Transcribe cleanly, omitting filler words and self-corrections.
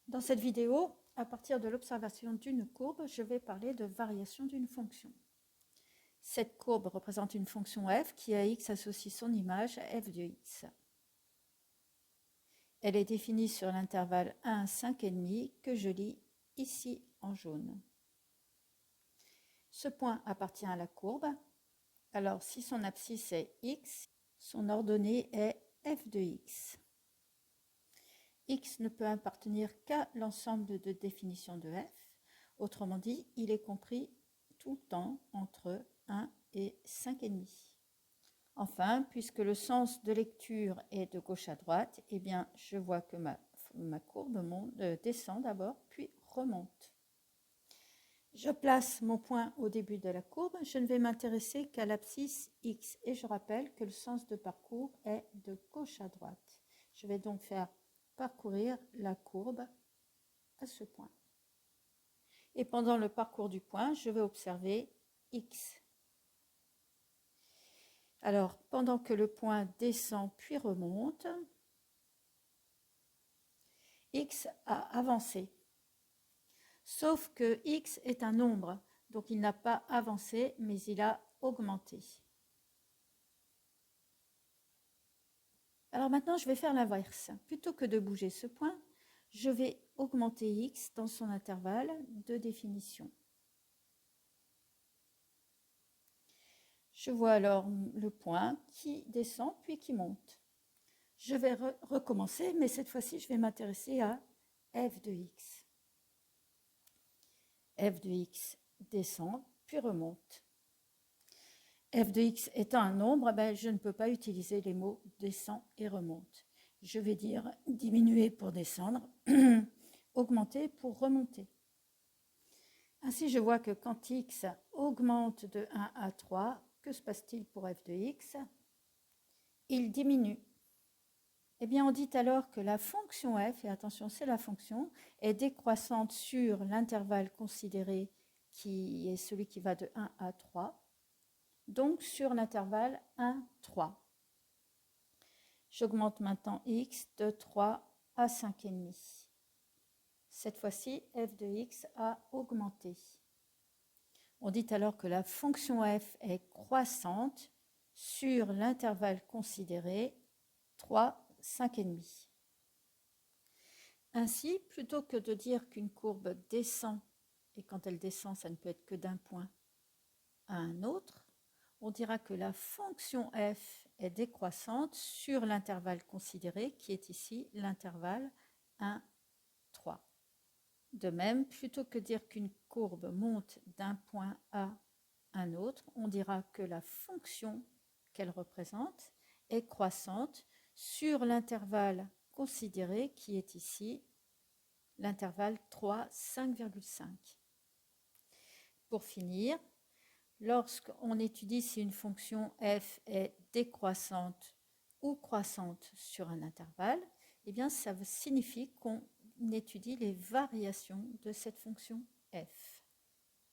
Dans cette vidéo, à partir de l'observation d'une courbe, je vais parler de variation d'une fonction. Cette courbe représente une fonction f qui à x associe son image à f de x. Elle est définie sur l'intervalle 1, 5,5 que je lis ici en jaune. Ce point appartient à la courbe. Alors si son abscisse est x, son ordonnée est f de x. X ne peut appartenir qu'à l'ensemble de définitions de f. Autrement dit, il est compris tout le temps entre 1 et 5,5. Enfin, puisque le sens de lecture est de gauche à droite, eh bien, je vois que ma courbe descend d'abord, puis remonte. Je place mon point au début de la courbe. Je ne vais m'intéresser qu'à l'abscisse x. Et je rappelle que le sens de parcours est de gauche à droite. Je vais donc faire parcourir la courbe à ce point. Et pendant le parcours du point, je vais observer x. Alors, pendant que le point descend puis remonte, x a avancé. Sauf que x est un nombre, donc il n'a pas avancé, mais il a augmenté. Alors maintenant, je vais faire l'inverse. Plutôt que de bouger ce point, je vais augmenter x dans son intervalle de définition. Je vois alors le point qui descend puis qui monte. Je vais recommencer, mais cette fois-ci, je vais m'intéresser à f de x. F de x descend puis remonte. F de x étant un nombre, je ne peux pas utiliser les mots descend et remonte. Je vais dire diminuer pour descendre, augmenter pour remonter. Ainsi, je vois que quand x augmente de 1 à 3, que se passe-t-il pour f de x? Il diminue. Eh bien, on dit alors que la fonction f, et attention, c'est la fonction, est décroissante sur l'intervalle considéré qui est celui qui va de 1 à 3, donc sur l'intervalle 1, 3. J'augmente maintenant x de 3 à 5,5. Cette fois-ci, f de x a augmenté. On dit alors que la fonction f est croissante sur l'intervalle considéré 3, 5,5. Ainsi, plutôt que de dire qu'une courbe descend, et quand elle descend, ça ne peut être que d'un point à un autre, on dira que la fonction f est décroissante sur l'intervalle considéré, qui est ici l'intervalle 1, 3. De même, plutôt que dire qu'une courbe monte d'un point à un autre, on dira que la fonction qu'elle représente est croissante sur l'intervalle considéré, qui est ici l'intervalle 3, 5,5. Pour finir, lorsqu'on étudie si une fonction f est décroissante ou croissante sur un intervalle, eh bien ça signifie qu'on étudie les variations de cette fonction f.